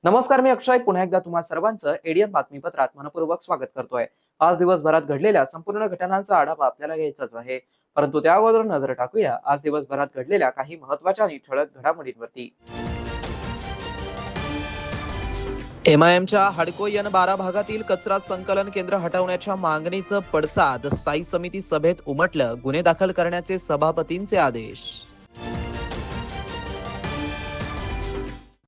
नमस्कार, मी अक्षय पुन्हा एकदा तुम्हा सर्वांचं एडीएन बातमीपत्रात मनपूर्वक स्वागत करतोय। आज दिवसभरात घडलेल्या संपूर्ण घटनांचा आढावा आपल्याला घ्यायचाच आहे, परंतु त्या अगोदर नजर टाकूया आज दिवसभरात घडलेल्या काही महत्त्वाच्या आणि ठळक घडामोडींवरती। एमआयएमच्या हडको N12 भागातील कचरा संकलन केंद्र हटवण्याच्या मागणीचं पडसाद स्थायी समिती सभेत उमटलं। गुन्हे दाखल करण्याचे सभापतींचे आदेश।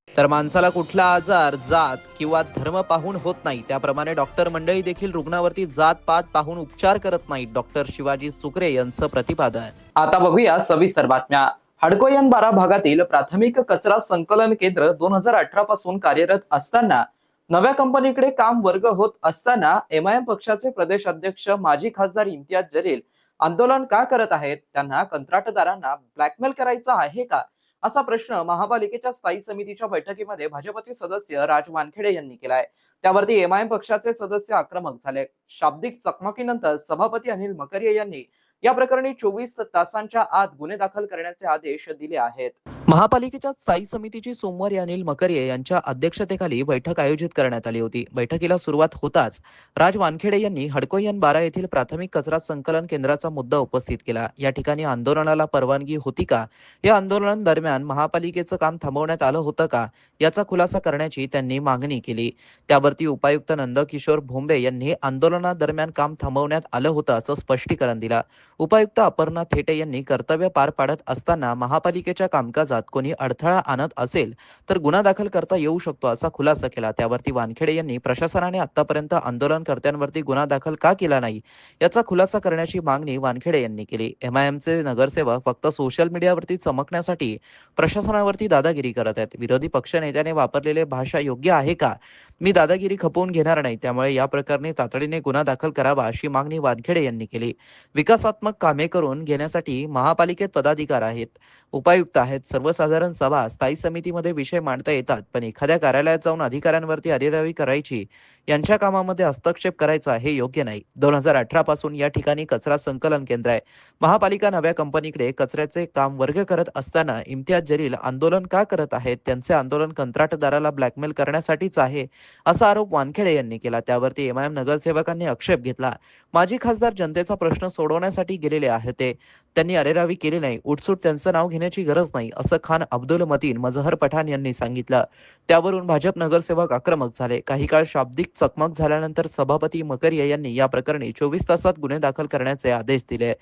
तर माणसाला कुठला आजार जात किंवा धर्म पाहून होत नाही, त्याप्रमाणे डॉक्टर मंडळी देखील रुग्णावरती जात पात पाहून उपचार करत नाहीत। डॉक्टर शिवाजी सुकरे यांचं प्रतिपादन। आता बघूया सविस्तर बातम्या। हडको N12 भागातील प्राथमिक कचरा संकलन केंद्र 2018 पासून कार्यरत असताना नव्या कंपनीकडे काम वर्ग होत असताना एमआयएम पक्षाचे प्रदेश अध्यक्ष माजी खासदार इम्तियाज जलील आंदोलन का करत आहेत? त्यांना कंत्राटदारांना ब्लॅकमेल करायचा आहे का, असा प्रश्न महापालिकेच्या स्थायी समितीच्या बैठकीमध्ये भाजपचे सदस्य राज वानखेडे यांनी केलाय। त्यावरती एमआयएम पक्षाचे सदस्य आक्रमक झाले। शाब्दिक चकमकीनंतर सभापती अनिल मकरिया यांनी या प्रकरणी 24 तासांच्या आत गुन्हे दाखल करण्याचे आदेश दिले आहेत। महापालिकेच्या स्थायी समितीची सोमवारी अनिल मकरिया यांच्या अध्यक्षतेखाली बैठक आयोजित करण्यात आली होती। बैठकीला सुरुवात होताच राज वानखेडे यांनी हडको N12 येथील प्राथमिक कचरा संकलन केंद्राचा मुद्दा उपस्थित केला। या ठिकाणी आंदोलनाला परवानगी होती का, या आंदोलन दरम्यान महापालिकेचं काम थांबवण्यात आलं होतं का, याचा खुलासा करण्याची त्यांनी मागणी केली। त्यावरती उपायुक्त नंदकिशोर भोंबे यांनी आंदोलनादरम्यान काम थांबवण्यात आलं होतं असं स्पष्टीकरण दिलं। उपायुक्त अपर्णा थेटे यांनी कर्तव्य पार पाडत असताना महापालिकेच्या कामकाजात कोणी अडथळा आणत असेल तर गुन्हा दाखल करता येऊ शकतो असा खुलासा केला। त्यावरती वानखेडे यांनी प्रशासनाने आतापर्यंत आंदोलनकर्त्यांवरती गुन्हा दाखल का केला नाही, याचा खुलासा करण्याची मागणी वानखेडे यांनी केली। एमआयएमचे नगरसेवक फक्त सोशल मीडियावरती चमकण्यासाठी प्रशासनावरती दादागिरी करत आहेत। विरोधी पक्षनेत्याने वापरलेले भाषा योग्य आहे का? मी दादागिरी खपवून घेणार नाही, त्यामुळे या प्रकरणी तातडीने गुन्हा दाखल करावा अशी मागणी वानखेडे यांनी केली। विकासात्मक कामे करून घेण्यासाठी महापालिकेत पदाधिकारी आहेत, उपायुक्त आहेत, सर्वसाधारण सभा स्थायी समितीमध्ये विषय मांडता येतात, पण एखाद्या कार्यालयात जाऊन अधिकाऱ्यांवरती अरेरावी करायची, यांच्या कामामध्ये हस्तक्षेप करायचा हे योग्य नाही। 2018 पासून या ठिकाणी कचरा संकलन केंद्र आहे। महापालिका नव्या कंपनीकडे कचऱ्याचे काम वर्ग करत असताना इम्तियाज जलील आंदोलन का करत आहेत? त्यांचे आंदोलन कंत्राटदाराला ब्लॅकमेल करण्यासाठीच आहे असा आरोप वानखेडे यांनी केला। त्यावरती एमआयएम नगरसेवकांनी आक्षेप घेतला। माजी खासदार जनतेचा प्रश्न सोडवण्यासाठी गेलेले आहेत, त्यांनी अरेरावी केली नाही, उठसूट त्यांचं नाव घेण्याची गरज नाही असं खान अब्दुल मतीन मजहर पठाण यांनी सांगितलं। त्यावरून भाजप नगरसेवक आक्रमक झाले। काही काळ शाब्दिक चकमक झाल्यानंतर सभापती मकरिया यांनी या प्रकरणी 24 तासात गुन्हे दाखल करण्याचे आदेश दिले।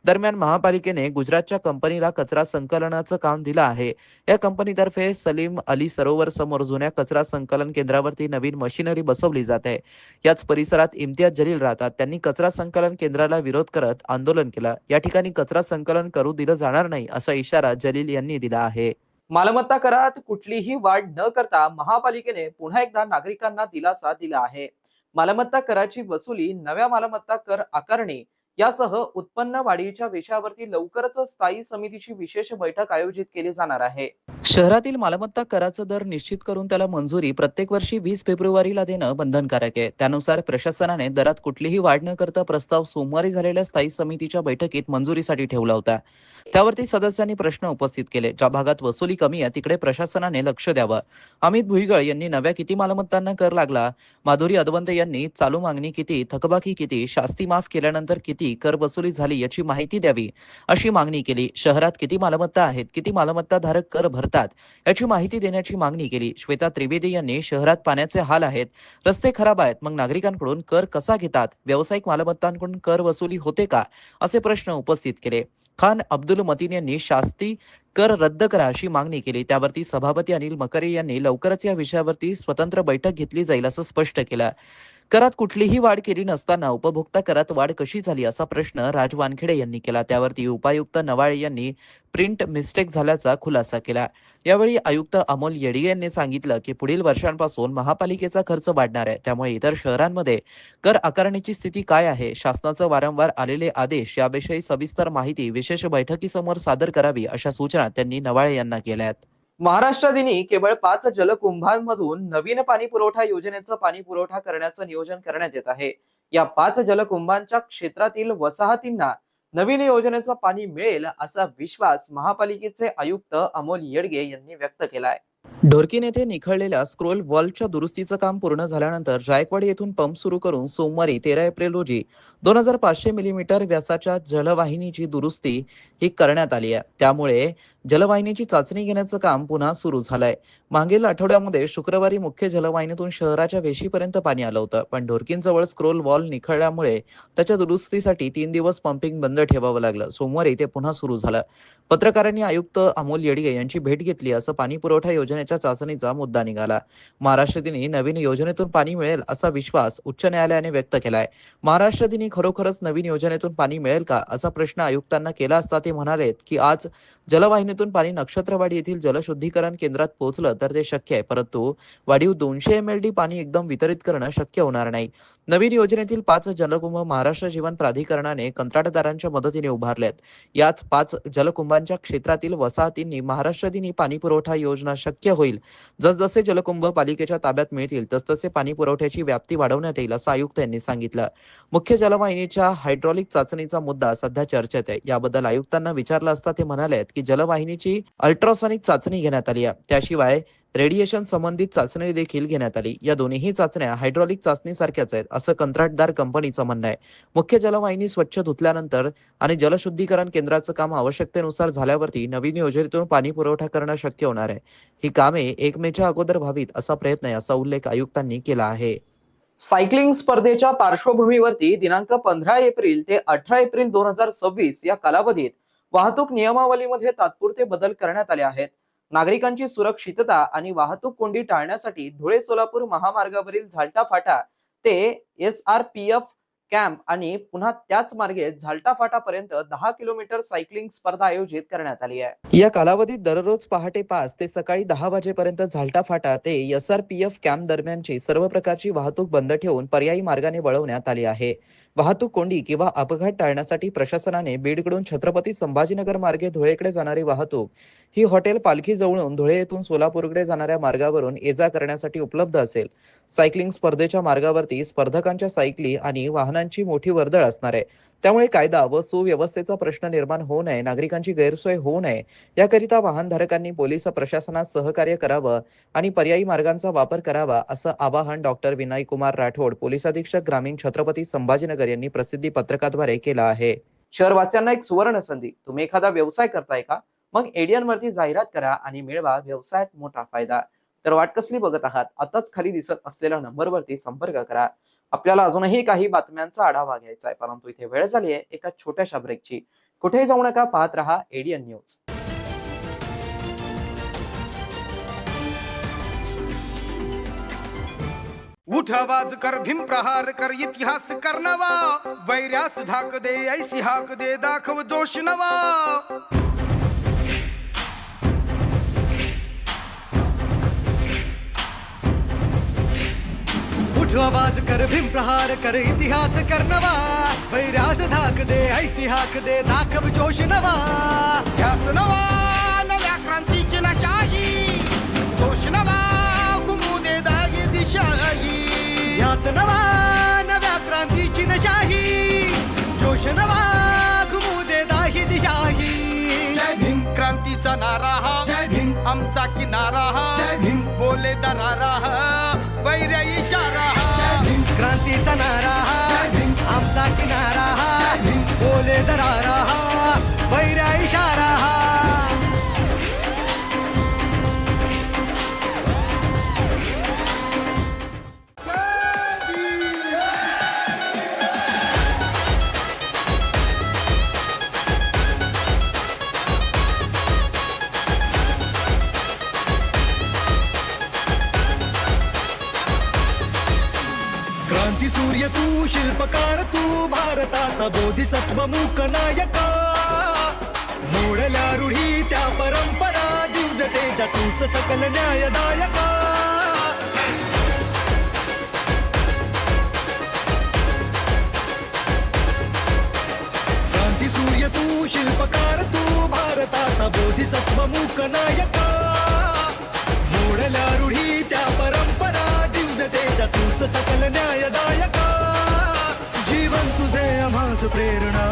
दरम्यान महापालिकेने गुजरातच्या कंपनीला कचरा संकलनाचं काम दिलं आहे। या कंपनीतर्फे सलीम अली सरोवर समोर जुन्या कचरा संकलन केंद्रावरती नवीन मशिनरी बसवली जाते। याच परिसरात इम्तियाज जलील राहतात। त्यांनी कचरा संकलन केंद्राला विरोध करत आंदोलन केलं। या ठिकाणी कचरा संकलन करू दिलं जाणार नाही असा इशारा जलील यांनी दिला आहे। मालमत्ता करात कुठलीही वाढ न करता महापालिकेने पुन्हा एकदा नागरिकांना दिलासा दिला आहे। मालमत्ता कराची वसुली, नव्या मालमत्ता कर आकारणी यासह उत्पन्न वाढीच्या विषयावरती लवकरच स्थायी समितीची विशेष बैठक आयोजित केली जाणार आहे। शहरातील मालमत्ता कराचा दर निश्चित करून त्याला मंजुरी प्रत्येक वर्षी 20 फेब्रुवारीला देणं बंधनकारक आहे। त्यानुसार प्रशासनाने दरात कुठलीही वाढ न करता प्रस्ताव सोमवारी झालेल्या स्थायी समितीच्या बैठकीत मंजुरीसाठी ठेवला होता। त्यावरती सदस्यांनी प्रश्न उपस्थित केले। ज्या भागात वसुली कमी आहे तिकडे प्रशासनाने लक्ष द्यावं। अमित भुईगळ यांनी नव्या किती मालमत्तांना कर लागला, माधुरी अदवंत यांनी चालू मागणी किती, थकबाकी किती, शास्ती माफ केल्यानंतर किती कर वसुली झाली याची माहिती द्यावी अशी मागणी केली। शहरात किती मालमत्ता आहेत, किती मालमत्ता धारक कर भरतात याची माहिती देण्याची मागणी केली। श्वेता त्रिवेदी यांनी शहरात पाण्याचे हाल आहेत, रस्ते खराब आहेत, मग नागरिकांकडून कर कसा घेतात, व्यावसायिक मालमत्तांकडून कर वसुली होते का, असे प्रश्न उपस्थित केले। खान अब्दुल मतीन यांनी शास्ती कर रद्द करा अशी मागणी केली। त्यावरती सभापती अनिल मकरिया यांनी लवकरच या विषयावरती स्वतंत्र बैठक घेतली जाईल असं स्पष्ट केलं। करात कुठलीही वाढ केली नसताना उपभोक्ता करात वाढ कशी झाली असा प्रश्न राज वानखेडे यांनी केला. त्यावरती उपायुक्त नवाळे यांनी प्रिंट मिस्टेक झाल्याचा खुलासा केला. यावेळी आयुक्त अमोल येडिगे यांनी सांगितलं की पुढील वर्षांपासून महापालिकेचा खर्च वाढणार आहे. त्यामुळे इतर शहरांमध्ये कर आकारणीची स्थिती काय आहे, शासनाचं वारंवार आलेले आदेश याविषयी सविस्तर माहिती विशेष बैठकीसमोर सादर करावी अशा सूचना त्यांनी नवाळे यांना केल्यात. महाराष्ट्र दिनी केवळ 5 जलकुंभांमधून नवीन पाणी पुरवठा योजनेचं पाणी पुरवठा करण्याचं नियोजन करण्यात येत आहे. या 5 जलकुंभांच्या क्षेत्रातील वसाहतींना नवीन योजनेचं पाणी मिळेल असा विश्वास महापालिकेचे आयुक्त अमोल येडगे यांनी व्यक्त केलाय. ढोरकीन येथे निखळलेल्या स्क्रोल वॉल्वच्या दुरुस्तीचं काम पूर्ण झाल्यानंतर जायकवाडी येथून पंप सुरू करून सोमवारी 13 एप्रिल रोजी 2500 मिलीमीटर व्यासाच्या जलवाहिनीची दुरुस्ती ही करण्यात आली आहे. त्यामुळे जलवाहिनीची चाचणी घेण्याचं काम पुन्हा सुरू झालंय. मागील आठवड्यामध्ये शुक्रवारी मुख्य जलवाहिनीतून शहराच्या वेशीपर्यंत पाणी आलं होतं, पण ढोरकीनजवळ स्क्रोल वॉल निखळल्यामुळे त्याच्या दुरुस्तीसाठी 3 दिवस पंपिंग बंद ठेवावं लागलं. सोमवारी ते पुन्हा सुरू झालं. पत्रकारांनी आयुक्त अमोल येडगे यांची भेट घेतली असं पाणी पुरवठा योजनेच्या चाचणीचा मुद्दा निघाला. महाराष्ट्र दिनी नवीन योजनेतून पाणी मिळेल असा विश्वास उच्च न्यायालयाने व्यक्त केलाय. महाराष्ट्र दिनी खरोखरच नवीन योजनेतून पाणी मिळेल का असा प्रश्न आयुक्तांना केला असता ते म्हणालेत की आज जलवाहिनीतून पाणी नक्षत्रवाडी येथील जलशुद्धीकरण केंद्रात पोहोचलं तर ते शक्य आहे, परंतु वाढीव 200 MLD पाणी एकदम वितरित करणं शक्य होणार नाही. नवीन योजनेतील 5 जलकुंभ महाराष्ट्र जीवन प्राधिकरणाने कंत्राटदारांच्या मदतीने उभारलेत. याच 5 जलकुंभांच्या क्षेत्रातील वसाहतींनी महाराष्ट्र दिनी पाणी पुरवठा योजना शक्य होईल. जसजसे जलकुंभ पालिकेच्या ताब्यात मिळतील तसतसे पाणी पुरवठ्याची व्याप्ती वाढवण्यात येईल असं आयुक्त यांनी सांगितलं. मुख्य जलवाहिनीच्या हायड्रॉलिक चाचणीचा मुद्दा सध्या चर्चेत आहे. याबद्दल आयुक्तांना विचारलं असता ते म्हणालेत की जलवाहिनीची अल्ट्रासॉनिक चाचणी घेण्यात आली आहे. त्याशिवाय रेडिएशन संबंधित चाचणी देखील घेण्यात आली. या दोन्ही चाचण्या हायड्रॉलिक चाचणीसारख्याच आहेत असं कंत्राटदार कंपनीचं म्हणणं आहे. मुख्य जलवाहिनी स्वच्छ धुतल्यानंतर आणि जलशुद्धीकरण केंद्राचं काम आवश्यकतेनुसार झाल्यावरती नवीन योजनेतून पाणी पुरवठा करणं शक्य होणार आहे. ही कामे 1 मेच्या अगोदर व्हावीत असा प्रयत्न आहे असा उल्लेख आयुक्तांनी केला आहे. सायकलिंग स्पर्धेच्या पार्श्वभूमीवरती दिनांक 15 एप्रिल ते 18 एप्रिल 2026 या कालावधीत वाहतूक नियमावलीमध्ये तात्पुरते बदल करण्यात आले आहेत. नागरिकांची सुरक्षितता आणि वाहतूक कोंडी टाळण्यासाठी धुळे सोलापूर महामार्गावरील झाल्टा फाटा ते SRPF कॅम्प आणि पुन्हा त्याच मार्गे झाल्टा फाटापर्यंत 10 किलोमीटर सायकलिंग स्पर्धा आयोजित करण्यात आली आहे. या कालावधीत दररोज पहाटे 5 ते सकाळी 10 वाजेपर्यंत झाल्टा फाटा ते SRPF कॅम्प दरम्यानची सर्व प्रकारची वाहतूक बंद ठेवून पर्यायी मार्गाने वळवण्यात आली आहे. वाहतूक कोंडी किंवा अपघात टाळण्यासाठी प्रशासनाने बीडकडून छत्रपती संभाजीनगर मार्गे धुळेकडे जाणारी वाहतूक ही हॉटेल पालखी जवळून धुळे येथून सोलापूरकडे जाणाऱ्या मार्गावरून ये-जा करण्यासाठी उपलब्ध असेल. सायकलिंग स्पर्धेच्या मार्गावरती स्पर्धकांच्या सायकली आणि वाहनांची मोठी वर्दळ असणार आहे. त्यामुळे कायदा व सुव्यवस्थेचा प्रश्न निर्माण होऊ नये, नागरिकांची गैरसोय होऊ नये याकरिता वाहनधारकांनी पोलीस प्रशासनास सहकार्य करावं आणि पर्यायी मार्गांचा वापर करावा असं आवाहन डॉक्टर विनय कुमार राठोड, पोलीस अधीक्षक ग्रामीण छत्रपती संभाजीनगर यांनी प्रसिद्धी पत्रकाद्वारे केला आहे. शहरवासियांना एक सुवर्ण संधी. तुम्ही एखादा व्यवसाय करताय का? मग एडियन वरती जाहिरात करा आणि मिळवा व्यवसायात मोठा फायदा. तर वाट कसली बघत आहात? आताच खाली दिसत असलेल्या नंबरवरती संपर्क करा. आपल्याला अजूनही काही बातम्यांचा आढावा घ्यायचा आहे, परंतु इथे वेळ झाली आहे एका छोट्याशा ब्रेकची. कुठेही जाऊ नका, पाहत रहा एडियन न्यूज. उठ आवाज कर, भीम प्रहार कर, इतिहास कर नवा, वैर्यास धाक दे, ऐसी हाक दे, दाखव जोश नवा. उठ आवाज कर, भीम प्रहार कर, इतिहास कर नवा, वैर्यास धाक दे, ऐसी हाक दे, दाखव जोश नवा. ध्यास नवा, नव्या क्रांतीची नशाही, जोश नवा, घुमू दे दागी दिशाही. ध्यास नवा, नव्या क्रांतीची नशाही, जोश नवा, घुमू दे दाही दिशाही. जय भीम क्रांतीचा नारा हा, जय भीम आमचा किनारा हा, जय भीम बोले दरारा हा, वैर्य इशारा हा. जय भीम क्रांतीचा नारा हा, जय भीम आमचा किनारा हा, जय भीम बोले दरारा हा, वैर्य इशारा हा. भारताचा बोधिसत्व मूक नायका. मोडल्या रूढी त्या परंपरा दिव्यतेच्या तूच सकल न्यायदायका. क्रांती सूर्य तू शिल्पकार तू भारताचा बोधिसत्व मूक नायका. मोडल्या रूढी त्या परंपरा दिव्यतेच्या तूच सकल न्यायदायका. जीवन तुझे आम्हास प्रेरणा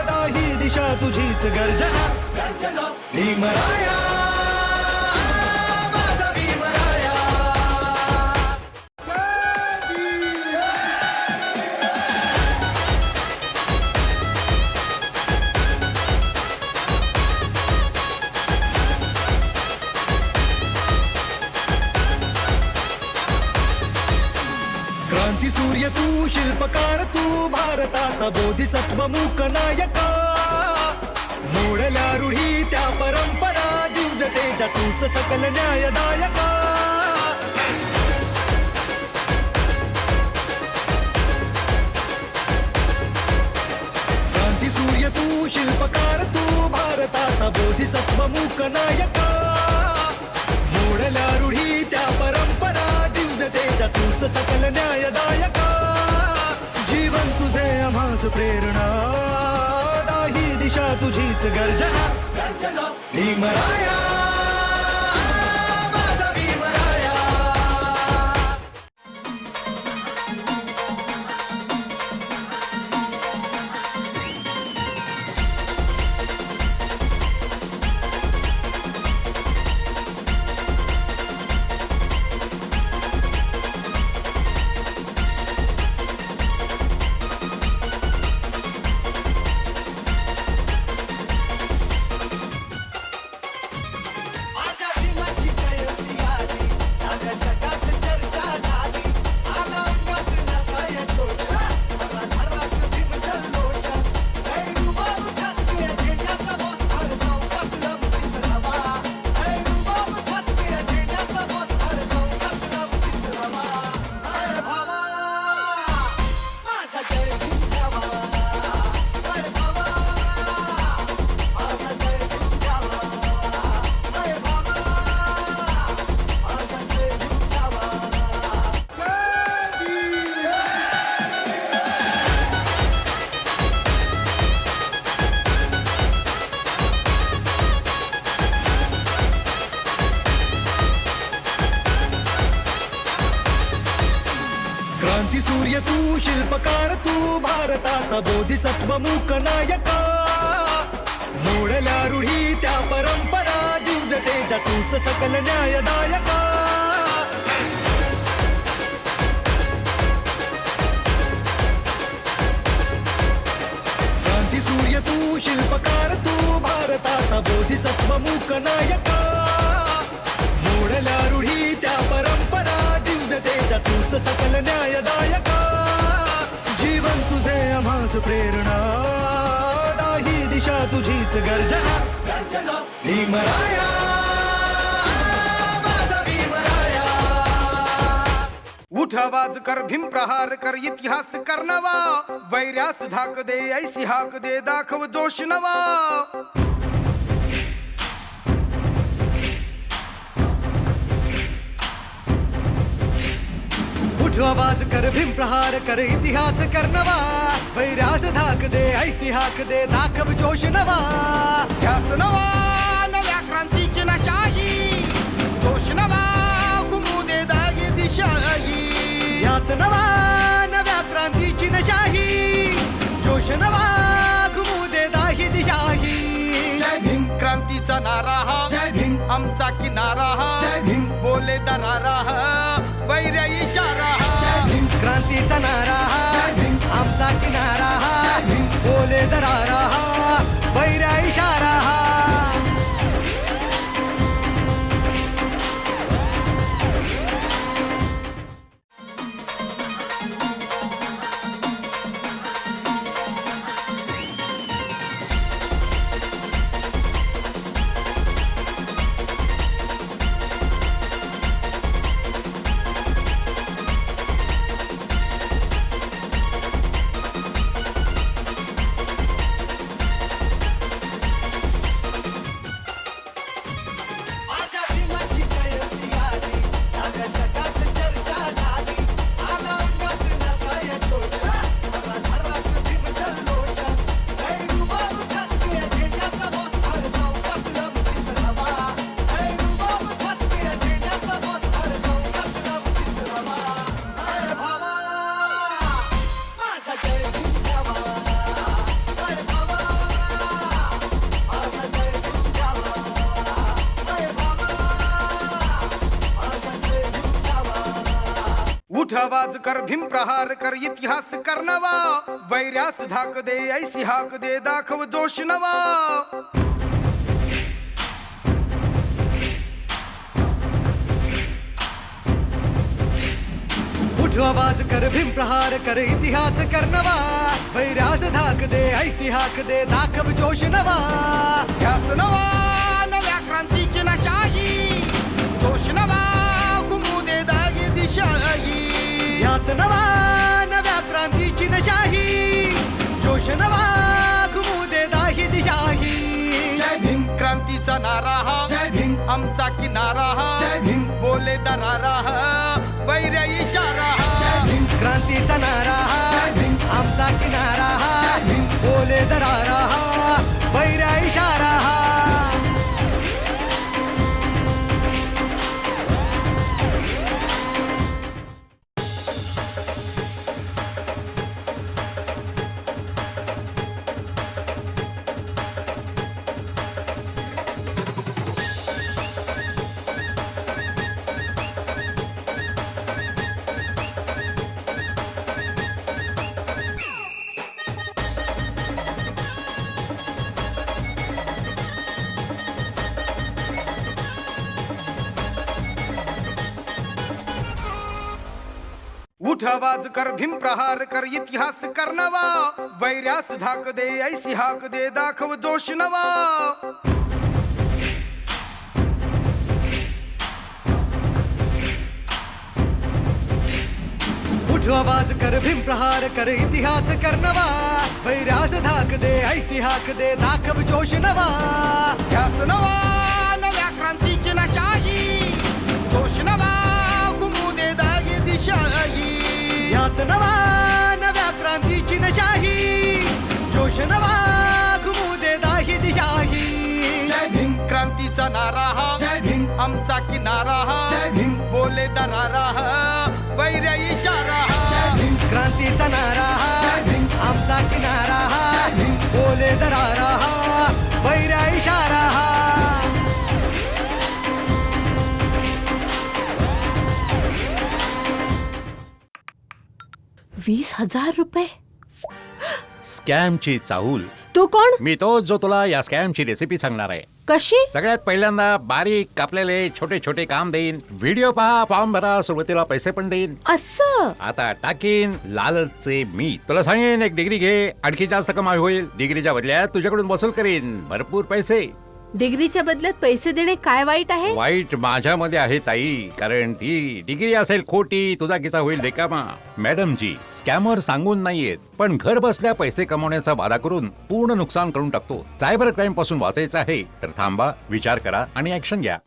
दाही दिशा तुझीच गर्जना. भीमराया माझा भीमराया. क्रांती सूर्य तू शिल्पकार तू भारताचा बोधिसत्व मूक नायका. मोडल्या रूढी त्या परंपरा दिव्यतेच्या तूच सकल न्यायदायका. क्रांती सूर्य तू शिल्पकार तू भारताचा बोधिसत्व मूक नायका. मोडल्या रूढी त्या परंपरा दिव्यतेच्या तूच सकल न्यायदायका. जीवन तुझे आम्हास प्रेरणा दाही दिशा तुझीच गर्जना. भीमराया माझा भीमराया. माझ्या भीमाची जयंती आली, साऱ्या जगात चर्चा झाली. आला अंगात नसाय तोडला, मला धर्मात भीम जल्लोषा. गैरुबाब ठाकरे झेंड्याचा बॉस हर चौकात लमचीच रवा. गैरुबाब ठाकरे झेंड्याचा बॉस हर चौकात लमचीच रवा. अरे भावा माझा जय भीम द्यावा. अरे भावा माझा जय भीम द्यावा. अरे बाबा माझा जय भीम द्यावा. क्रांती सूर्य तू शिल्पकार तू भारताचा बोधिसत्व मूक नायका. मोडल्या रूढी त्या परंपरा दिव्यतेच्या तूच सकल न्यायदायका. क्रांती सूर्य तू शिल्पकार तू भारताचा बोधिसत्व मूक नायका. मोडल्या रूढी त्या परंपरा दिव्यतेच्या तूच सकल न्यायदायका. जीवन तुझे आम्हास प्रेरणा दाही दिशा तुझीच गर्जना. भीमराया माझा भीमराया. उठ आवाज कर भीम प्रहार कर इतिहास कर नवा. वैर्यास धाक दे ऐसी हाक दे दाखव जोश नवा. उठ आवाज कर भीम प्रहार कर इतिहास कर नवा. वैरास धाक दे ऐसी हाक दे दाखव जोश नवा. ध्यास नवा नव्या क्रांतीची नशाही. जोश नवा घुमू दे दागी दिशाही. ध्यास नवा नव्या क्रांतीची नशाही. जोश नवा घुमू दे दाही दिशाही. जय भीम क्रांतीचा नारा हा. जय भीम आमचा किनारा हा. जय भीम बोले दरारा हा. वैर्य इशारा हा. क्रांतीचा नारा हा. आमचा किनारा हा. बोले दरारा हा. वैरा इशारा हा. आवाज कर भीम प्रहार कर इतिहास कर नवा वैर्यास धाक दे ऐसी हाक दे दाखव जोश नवा उठ आवाज कर भीम प्रहार कर इतिहास कर नवा वैरास धाक दे ऐसी हाक दे दाखव जोश नवा ध्यास नवा नव्या क्रांतीची नशाही जोश नवा घुमू दे दागी दिशाही ध्यास नवा नव्या क्रांतीची नशाही जोश नवा घुमू दे दाही दिशाही जय भीम क्रांतीचा नारा हा जय भीम आमचा किनारा हा जय भीम बोले दरारा हा वैर्य इशारा हा जय भीम क्रांतीचा नारा हा जय भीम आमचा किनारा हा जय भीम बोले दरारा हा वैरा इशारा हा उठ आवाज कर भीम प्रहार कर इतिहास कर नवा वैर्यास धाक दे ऐसी हाक दे दाखव जोश नवा उठ आवाज कर भीम प्रहार कर इतिहास कर नवा वैरास धाक दे ऐसी हाक दे दाखव जोश नवा ध्यास नवा नव्या क्रांतीची नशाही जोश नवा घुमू दे दागी दिशाही ध्यास नवा नव्या क्रांतीची नशाही जोश नवा घुमू दे दाही दिशाही जय भीम क्रांतीचा नारा हा जय भीम आमचा किनारा हा जय भीम बोले दरारा हा वैर्य इशारा हा जय भीम क्रांतीचा नारा हा जय भीम आमचा किनारा हा जय भीम बोले दरारा हा वैरा इशारा हा ₹20,000 स्कॅमची चाहूल. तू कोण? मी तो जो तुला या स्कॅमची रेसिपी सांगणार आहे. कशी? सगळ्यात पहिल्यांदा बारीक कापलेले छोटे छोटे काम देईन. व्हिडिओ पहा, फॉर्म भरा, सुरुवातीला पैसे पण देईन. असं? आता टाकीन लालचचे मी तुला सांगेन एक डिग्री घे, आणखी जास्त कमाई होईल. डिग्रीच्या बदल्यात तुझ्याकडून वसूल करीन भरपूर पैसे. डिग्रीच्या बदल्यात पैसे देणे काय वाईट आहे? वाईट माझ्यामध्ये आहे ताई, कारण ती डिग्री असेल खोटी, तुझा किस्सा होईल रिकामा. मॅडम जी, स्कॅमर सांगून नाहीयेत, पण घर बसल्या पैसे कमवण्याचा वादा करून पूर्ण नुकसान करून टाकतो. सायबर क्राईम पासून वाचायचं आहे तर थांबा, विचार करा आणि ऍक्शन घ्या.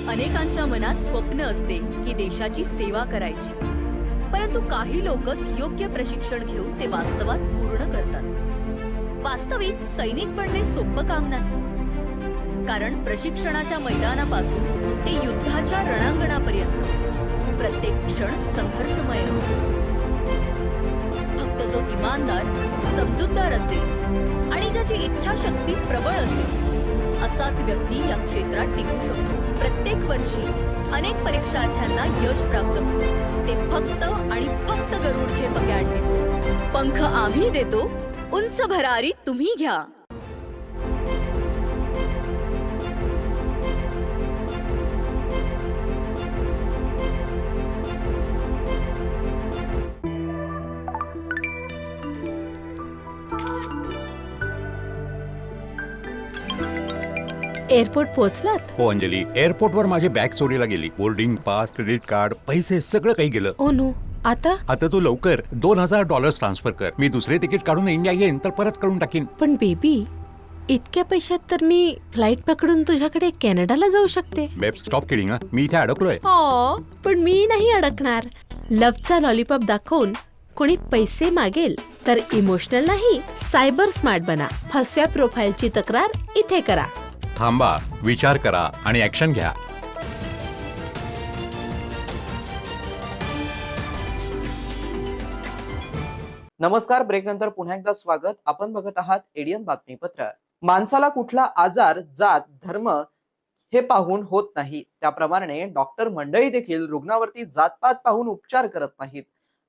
अनेकांच्या मनात स्वप्न असते की देशाची सेवा करायची, परंतु काही लोकच योग्य प्रशिक्षण घेऊन ते वास्तवात पूर्ण करतात. वास्तविक सैनिक बनणे सोपं काम नाही, कारण प्रशिक्षणाच्या मैदानापासून ते युद्धाच्या रणांगणापर्यंत प्रत्येक क्षण संघर्षमय असतो. फक्त जो इमानदार, समजूतदार असेल आणि ज्याची इच्छाशक्ती प्रबळ असेल असाच व्यक्ती या क्षेत्रात टिकू शकतो. प्रत्येक वर्षी अनेक परीक्षार्थ्यांना यश प्राप्त होते, ते फक्त आणि फक्त गरुडचे अकॅडमी. पंख आम्ही देतो, उंच भरारी तुम्ही घ्या. एअरपोर्ट पोहोचलात? हो अंजली, एअरपोर्टवर माझी बॅग चोरीला गेली. बोर्डिंग पास, क्रेडिट कार्ड, पैसे सगळं काही गेलं. ओ नो, आता? आता तू लवकर $2,000 ट्रान्सफर कर. मी दुसरे तिकीट काढून इंडिया येईन तर परत करून टाकीन. पण बेबी, इतक्या पैशात तर मी फ्लाईट पकडून तुझ्याकडे कॅनडाला जाऊ शकते. बेब, स्टॉप किडिंग. मी इथे अडकलोय. हो, पण मी नाही अडकणार. लव्हचा लॉलीपॉप दाखवून कोणी पैसे मागेल तर इमोशनल नाही, सायबर स्मार्ट बना. फसव्या प्रोफाईलची तक्रार इथे करा. थांबा, विचार करा आणि ऍक्शन घ्या. नमस्कार. ब्रेक नंतर पुन्हा एकदा स्वागत. आपण बघत आहात एडियन बातमीपत्र. माणसाला कुठला आजार, जात, धर्म हे पाहून होत नाही, त्याप्रमाणे डॉक्टर मंडळी देखील रुग्णावरती जातपात पाहून उपचार करत नाहीत.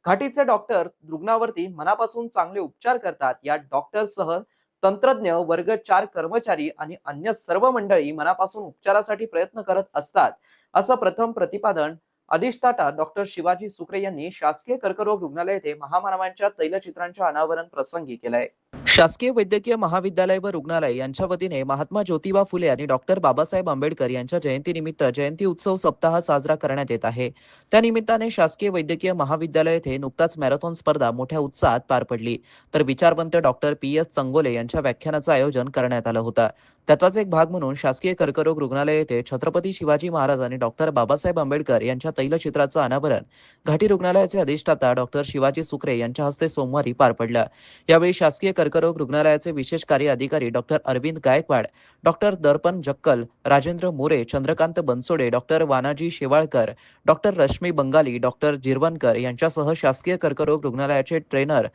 घाटीचे डॉक्टर रुग्णावरती मनापासून चांगले उपचार करतात. या डॉक्टरसह तंत्रज्ञ, वर्ग 4 कर्मचारी आणि अन्य सर्व मंडळी मनापासून उपचारासाठी प्रयत्न करत असतात, असं प्रथम प्रतिपादन अधिष्ठाता डॉक्टर शिवाजी सुक्रे यांनी शासकीय कर्करोग रुग्णालय येथे महामानवांच्या तैलचित्रांच्या अनावरण प्रसंगी केलंय. शासकीय वैद्यकीय महाविद्यालय व रुग्णालय यांच्या वतीने महात्मा ज्योतिबा फुले आणि डॉक्टर बाबासाहेब आंबेडकर यांच्या जयंतीनिमित्त जयंती उत्सव सप्ताह साजरा करण्यात येत आहे. त्या निमित्ताने शासकीय वैद्यकीय महाविद्यालय येथे नुकताच मॅरेथॉन स्पर्धा मोठ्या उत्साहात पार पडली. तर विचारवंत डॉक्टर PS चंगोले यांच्या व्याख्यानाचं आयोजन करण्यात आलं होतं. त्याचाच एक भाग म्हणून शासकीय कर्करोग रुग्णालय येथे छत्रपती शिवाजी महाराज आणि डॉक्टर बाबासाहेब आंबेडकर यांच्या तैलचित्राचं अनावरण घाटी रुग्णालयाचे अधिष्ठाता डॉक्टर शिवाजी सुक्रे यांच्या हस्ते सोमवारी पार पडलं. यावेळी शासकीय कर्करोग रुग्णालयाचे विशेष कार्य अधिकारी doctor Arvind Gaikwad, doctor Darpan Jakkal, Rajendra More, Chandrakant Bansode, doctor Vanaji Shewalkar, doctor Rashmi Bengali, doctor Jirvankar यांच्यासह शासकीय कर्करोग रुग्णालयाचे ट्रेनर,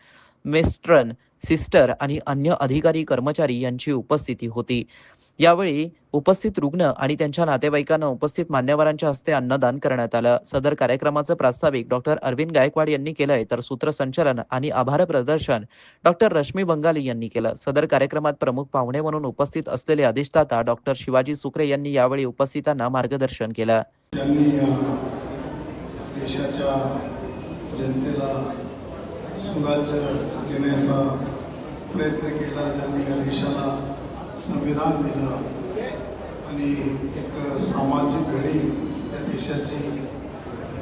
मेस्ट्रन, सिस्टर आणि अन्य अधिकारी कर्मचारी यांची उपस्थिती होती. यावेळी उपस्थित रुग्ण आणि त्यांच्या नातेवाईकांना उपस्थित मान्यवरांच्या हस्ते अन्नदान करण्यात आलं. सदर कार्यक्रमाचं प्रास्ताविक डॉक्टर अरविंद गायकवाड यांनी केलंय, तर सूत्रसंचालन आणि आभार प्रदर्शन डॉक्टर रश्मी बंगाली यांनी केलं. सदर कार्यक्रमात प्रमुख पाहुणे म्हणून उपस्थित असलेले अधिष्ठाता डॉक्टर शिवाजी सुक्रे यांनी यावेळी उपस्थितांना मार्गदर्शन केलं. त्यांनी देशाच्या जनतेला सुराज्य देण्याचा प्रयत्न केला, ज्यांनी या देशाला संविधान दिलं आणि एक सामाजिक घडी या देशाची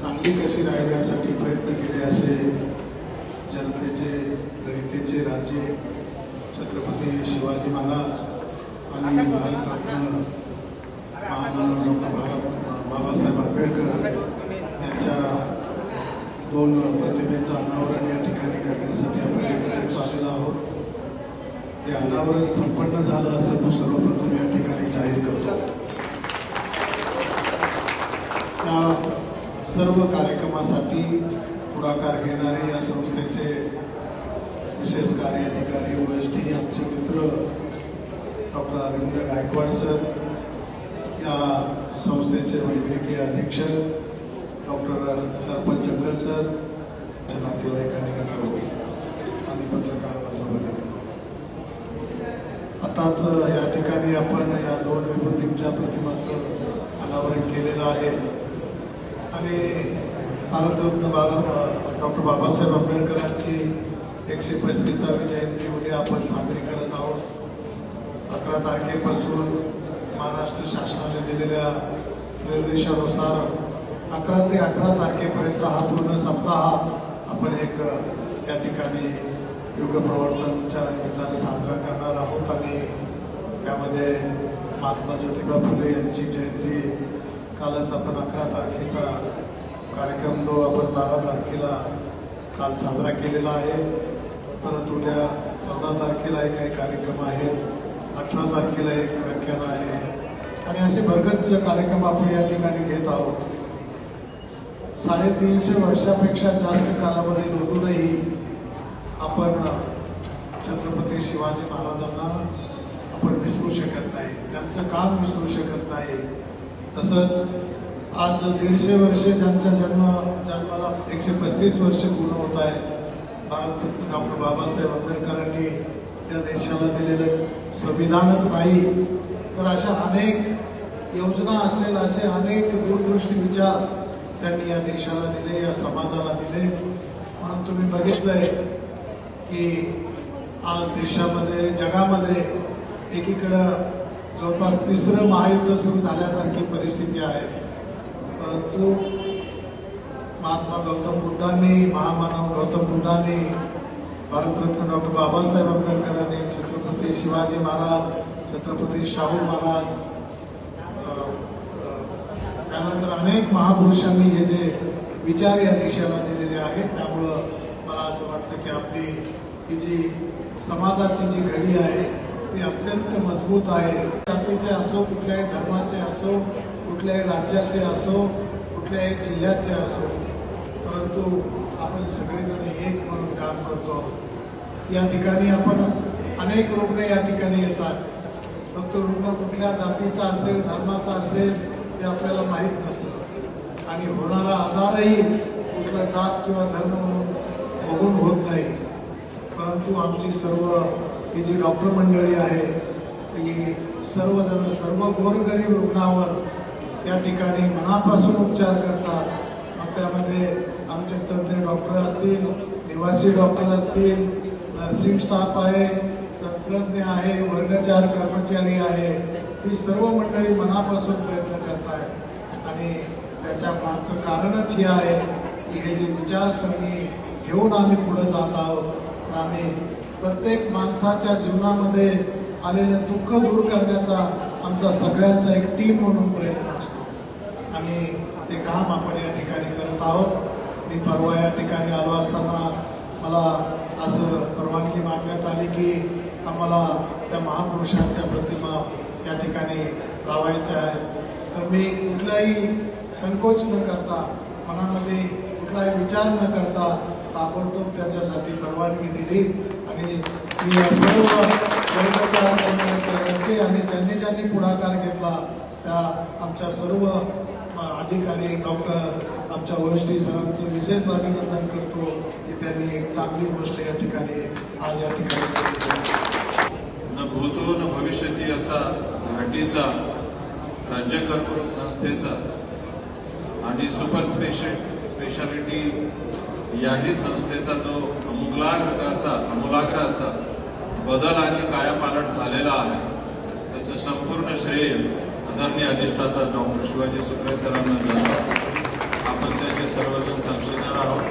चांगली कशी राहील यासाठी प्रयत्न केले, असे जनतेचे रयतेचे राजे छत्रपती शिवाजी महाराज आणि भारतरत्न महामानव डॉक्टर बाबासाहेब आंबेडकर यांच्या दोन प्रतिमेचं अनावरण या ठिकाणी करण्यासाठी आपण एकत्रित आलेलो आहोत. हे अनावरण संपन्न झालं असं सर्वप्रथम या ठिकाणी जाहीर करतो. त्या सर्व कार्यक्रमासाठी पुढाकार घेणारे या संस्थेचे विशेष कार्य अधिकारी OSD आमचे मित्र डॉक्टर अरविंद गायकवाड सर, या संस्थेचे वैद्यकीय अधीक्षक डॉक्टर दर्पण जक्कल सर, नातेवाईक आणि मित्र आणि पत्रकार बांधव, आताच या ठिकाणी आपण या दोन विभूतींच्या प्रतिमाचं अनावरण केलेलं आहे आणि भारतरत्न डॉक्टर बाबासाहेब आंबेडकरांची 135वी जयंती उद्या आपण साजरी करत आहोत. 11 तारखेपासून महाराष्ट्र शासनाने दिलेल्या निर्देशानुसार 11 ते 18 तारखेपर्यंत हा पूर्ण सप्ताह आपण एक या ठिकाणी युग प्रवर्तनच्या निमित्ताने साजरा करणार आहोत आणि त्यामध्ये महात्मा ज्योतिबा फुले यांची जयंती कालच आपण 11 तारखेचा कार्यक्रम जो आपण 12 तारखेला काल साजरा केलेला आहे. परत उद्या 14 तारखेला काही कार्यक्रम आहेत, 18 तारखेला एक व्याख्यान आहे आणि असे भरगच्च कार्यक्रम आपण या ठिकाणी घेत आहोत. 350 वर्षापेक्षा जास्त कालावधी लुटूनही आपण छत्रपती शिवाजी महाराजांना आपण विसरू शकत नाही, त्यांचं काम विसरू शकत नाही. तसंच आज 150 वर्ष ज्यांच्या जन्माला 135 वर्ष पूर्ण होत आहे. भारतरत्न डॉक्टर बाबासाहेब आंबेडकरांनी या देशाला दिलेलं संविधानच नाही तर अशा अनेक योजना असेल, असे अनेक दूरदृष्टी विचार त्यांनी या देशाला दिले, या समाजाला दिले. म्हणून तुम्ही बघितलंय की आज देशामध्ये, जगामध्ये एकीकडं जवळपास 3रं महायुद्ध सुरू झाल्यासारखी परिस्थिती आहे. परंतु महात्मा गौतम बुद्धांनी, महामानव गौतम बुद्धांनी, भारतरत्न डॉक्टर बाबासाहेब आंबेडकरांनी, छत्रपती शिवाजी महाराज, छत्रपती शाहू महाराज, त्यानंतर अनेक महापुरुषांनी हे जे विचार या देशाला दिलेले आहेत. त्यामुळं मला असं वाटतं की आपली ही जी समाजाची जी घडी आहे ती अत्यंत मजबूत आहे. जातीचे असो, कुठल्याही धर्माचे असो, कुठल्याही राज्याचे असो, कुठल्याही जिल्ह्याचे असो, परंतु आपण सगळेजण एक म्हणून काम करतो. या ठिकाणी आपण अनेक रुग्ण या ठिकाणी येतात. फक्त रुग्ण कुठल्या जातीचा असेल, धर्माचा असेल हे आपल्याला माहीत नसतं आणि होणारा आजारही कुठला जात किंवा धर्म म्हणून बघून होत नाही, परंतु आमची सर्व ही जी डॉक्टर मंडळी आहे ही सर्वजण सर्व गोरगरीब रुग्णावर या ठिकाणी मनापासून उपचार करतात. मग त्यामध्ये आमचे तज्ज्ञ डॉक्टर असतील, निवासी डॉक्टर असतील, नर्सिंग स्टाफ आहे, तंत्रज्ञ आहे, वर्गचार कर्मचारी आहे, ही सर्व मंडळी मनापासून प्रयत्न करत आहेत. आणि त्याच्या मागचं कारणच हे आहे की हे जे विचारसरणी घेऊन आम्ही पुढे जात आहोत, तर आम्ही प्रत्येक माणसाच्या जीवनामध्ये आलेलं दुःख दूर करण्याचा आमचा सगळ्यांचा एक टीम म्हणून प्रयत्न असतो आणि ते काम आपण या ठिकाणी करत आहोत. मी परवा या ठिकाणी आलो असताना मला असं परवानगी मागण्यात आली की आम्हाला त्या महापुरुषांच्या प्रतिमा या ठिकाणी लावायच्या आहेत. तर मी कुठलाही संकोच न करता, मनामध्ये कुठलाही विचार न करता ताबडतोब त्याच्यासाठी परवानगी दिली आणि मी या सर्व वर्गचार कर्मचाऱ्यांचे आणि ज्यांनी पुढाकार घेतला त्या आमच्या सर्व अधिकारी, डॉक्टर, आमच्या OSD सरांचं विशेष अभिनंदन करतो की त्यांनी एक चांगली गोष्ट या ठिकाणी आज या ठिकाणी केली. न भूतो न भविष्यती असा घाटीचा राज्य कर्मचारी संस्थेचा आणि सुपर स्पेशालिटी याही संस्थेचा जो आमूलाग्र असा बदल आणि कायापालट झालेला आहे, त्याचं संपूर्ण श्रेय आदरणीय अधिष्ठाता डॉक्टर शिवाजी सुक्रे सरांना जातं. आपण त्याचे सर्वजण साक्षीदार आहोत.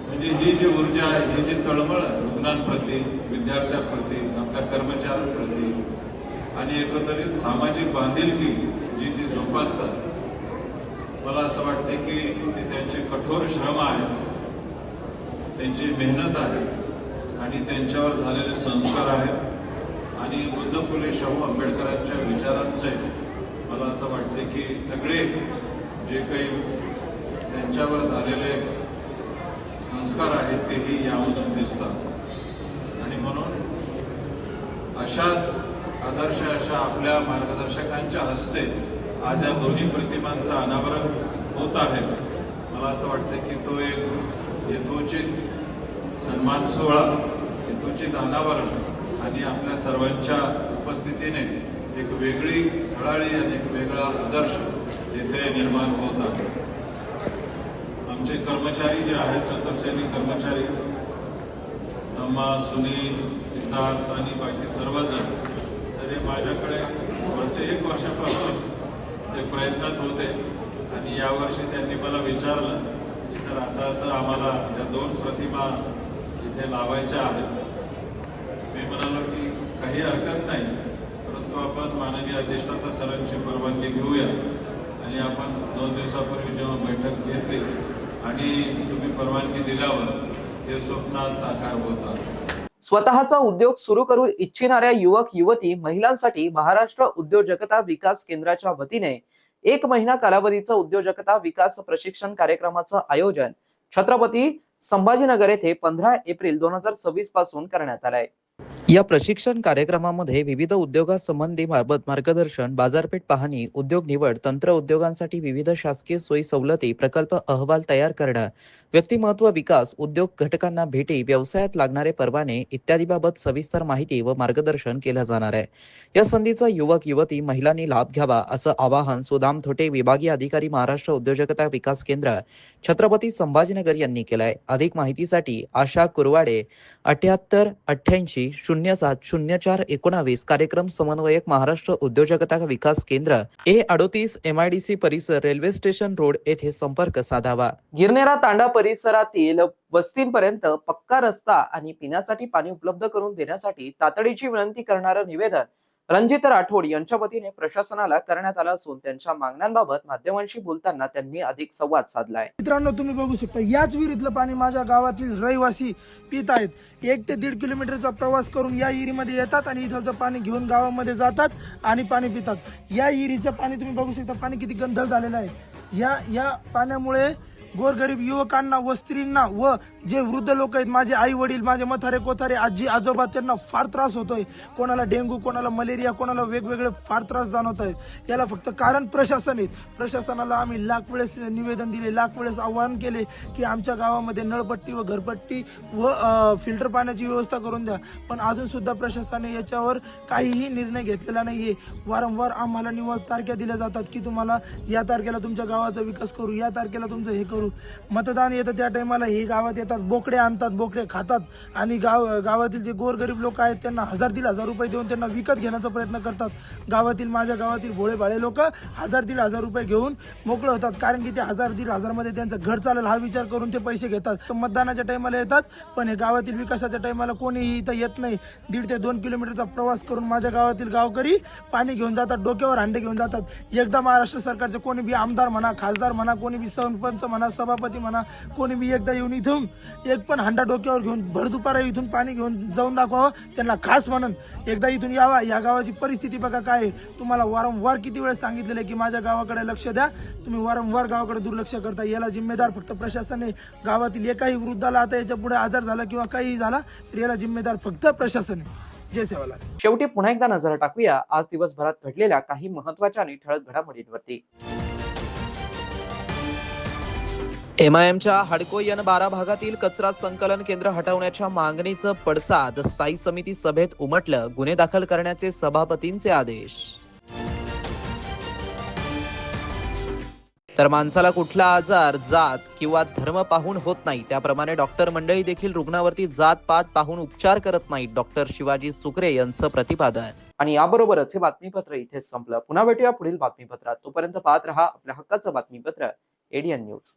म्हणजे ही जी ऊर्जा आहे, ही जी तळमळ रुग्णांप्रती, विद्यार्थ्यांप्रती, आपल्या कर्मचाऱ्यांप्रती आणि एकंदरीत सामाजिक बांधिलकी जी ती जोपासतात, मला असं वाटते की ते त्यांचे कठोर श्रम आहे, त्यांची मेहनत आहे आणि त्यांच्यावर झालेले संस्कार आहेत आणि बुद्ध फुले शाहू आंबेडकरांच्या विचारांचे मला असं वाटते की सगळे जे काही त्यांच्यावर झालेले संस्कार आहेत तेही यामधून दिसतात. आणि म्हणून अशाच आदर्श अशा आपल्या मार्गदर्शकांच्या हस्ते आज या दोन्ही प्रतिमांचं अनावरण होत आहे. मला असं वाटतं की तो एक यथोचित सन्मान सोहळा, यथोचित अनावरण आणि आपल्या सर्वांच्या उपस्थितीने एक वेगळी झळाळी आणि एक वेगळा आदर्श येथे निर्माण होत आहे. आमचे कर्मचारी जे आहेत, चतुर्सेनी कर्मचारी, नमा, सुनील, सिद्धार्थ आणि बाकी सर्वजण सर माझ्याकडे मागच्या 1 वर्षापासून ते प्रयत्नात होते आणि यावर्षी त्यांनी मला विचारलं की सर असं आम्हाला या 2 प्रतिमा इथे लावायच्या आहेत. मी म्हणालो की काही हरकत नाही, परंतु आपण माननीय अधिष्ठाता सरांची परवानगी घेऊया आणि आपण 2 दिवसापूर्वी जेव्हा बैठक घेतली आणि तुम्ही परवानगी दिल्यावर हे स्वप्न साकार होत आहे. स्वतःचा उद्योग सुरू करू इच्छिणाऱ्या युवक युवती महिलांसाठी महाराष्ट्र उद्योजकता विकास केंद्राच्या वतीने 1 महिना कालावधीचं उद्योजकता विकास प्रशिक्षण कार्यक्रमाचं आयोजन छत्रपती संभाजीनगर येथे 15 एप्रिल 2026 पासून करण्यात आलंय. या प्रशिक्षण कार्यक्रमामध्ये विविध उद्योगासंबंधी मार्गदर्शन, बाजारपेठ पाहणी, उद्योग निवड, तंत्र उद्योगांसाठी विविध शासकीय सोयी सवलती, प्रकल्प अहवाल तयार करणं, व्यक्तिमत्व विकास, उद्योग घटकांना भेटी, व्यवसायात लागणारे परवाने इत्यादीबाबत सविस्तर माहिती व मार्गदर्शन केलं जाणार आहे. या संधीचा युवक युवती महिलांनी लाभ घ्यावा असं आवाहन सुदाम थोटे, विभागीय अधिकारी, महाराष्ट्र उद्योजकता विकास केंद्र, छत्रपती संभाजीनगर यांनी केलंय. अधिक माहितीसाठी आशा कुरवाडे 78 88 07 04 19 कार्यक्रम समन्वयक, महाराष्ट्र उद्योजकता विकास केंद्र, A38 MIDC परिसर, रेल्वे स्टेशन रोड येथे संपर्क साधावा. गिरनेरा तांडा परिसरातील वस्तींपर्यंत पक्का रस्ता आणि पिण्यासाठी पाणी उपलब्ध करून देण्यासाठी तातडीची विनंती करणारं निवेदन रणजित राठोड यांच्या वतीने प्रशासनाला करण्यात आलं असून त्यांच्या मागण्यांबाबत माध्यमांशी बोलताना त्यांनी अधिक संवाद साधलाय. मित्रांनो, तुम्ही बघू शकता याच विहिरीतलं पाणी माझ्या गावातील रहिवासी पित आहेत. 1 ते 1.5 किलोमीटरचा प्रवास करून या विहिरीमध्ये येतात आणि इथलचं पाणी घेऊन गावामध्ये जातात आणि पाणी पितात. या विहिरीचं पाणी तुम्ही बघू शकता, पाणी किती गंध झालेलं आहे. या पाण्यामुळे गोरगरीब युवकांना व स्त्रींना व जे वृद्ध लोक आहेत, माझे आई वडील, माझे म्हातारे कोतारे, आजी आजोबा, त्यांना फार त्रास होतोय. कोणाला डेंग्यू, कोणाला मलेरिया, कोणाला वेगवेगळे फार त्रास जाणवत आहेत. याला फक्त कारण प्रशासन आहे. प्रशासनाला आम्ही लाख वेळेस निवेदन दिले, लाख वेळेस आवाहन केले की आमच्या गावामध्ये नळपट्टी व घरपट्टी व फिल्टर पाण्याची व्यवस्था करून द्या. पण अजून सुद्धा प्रशासनाने याच्यावर काहीही निर्णय घेतलेला नाहीये. वारंवार आम्हाला निवड तारख्या दिल्या जातात की तुम्हाला या तारखेला तुमच्या गावाचा विकास करू, या तारखेला तुमचं हे करू. मतदान येतं त्या टायमाला हे गावात येतात, बोकडे आणतात, बोकडे खातात आणि गावातील जे गोरगरीब लोक आहेत त्यांना 1000-1500 रुपये देऊन त्यांना विकत घेण्याचा प्रयत्न करतात. माझ्या गावातील भोळे भाळे लोक 1000-1500 रुपये घेऊन मोकळे होतात, कारण की ते 1000-1500 मध्ये त्यांचं घर चालेल हा विचार करून ते पैसे घेतात. मतदानाच्या टायमाला येतात, पण हे गावातील विकासाच्या टायमाला कोणीही इथं येत नाही. 1.5 ते 2 किलोमीटरचा प्रवास करून माझ्या गावातील गावकरी पाणी घेऊन जातात, डोक्यावर हांडे घेऊन जातात. एकदा महाराष्ट्र सरकारचे कोणी बी आमदार म्हणा, खासदार म्हणा, कोणी बी सरपंच म्हणा, सभापती म्हणा, कोणी बी एकदा येऊन इथून एक पण हांडा डोक्यावर घेऊन भर दुपारा इथून पाणी घेऊन जाऊन दाखवावं. त्यांना खास म्हणून एकदा इथून यावा. या गावाची परिस्थिती बघा काय आहे. तुम्हाला वारंवार किती वेळेस सांगितलेलं आहे की माझ्या गावाकडे लक्ष द्या, तुम्ही वारंवार गावाकडे दुर्लक्ष करता. याला जिम्मेदार फक्त प्रशासन आहे. गावातील एकाही वृद्धाला आता याच्या पुढे आजार झाला किंवा काही झाला तर याला जिम्मेदार फक्त प्रशासन आहे. जय सेवालाल. शेवटी पुन्हा एकदा नजर टाकूया आज दिवसभरात घडलेल्या काही महत्त्वाच्या आणि ठळक घडामोडींवरती. MIMच्या हडको N12 भागातील कचरा संकलन केंद्र हटवण्याच्या मागणीचं पडसाद स्थायी समिती सभेत उमटलं. गुन्हे दाखल करण्याचे सभापतींचे आदेश. तर माणसाला कुठला आजार जात किंवा धर्म पाहून होत नाही, त्याप्रमाणे डॉक्टर मंडळी देखील रुग्णावरती जात पात पाहून उपचार करत नाहीत. डॉक्टर शिवाजी सुकरे यांचं प्रतिपादन. आणि याबरोबरच हे बातमीपत्र इथेच संपलं. पुन्हा भेटूया पुढील बातमीपत्रात. तोपर्यंत पाहत रहा आपल्या हक्काचं बातमीपत्र ADN न्यूज.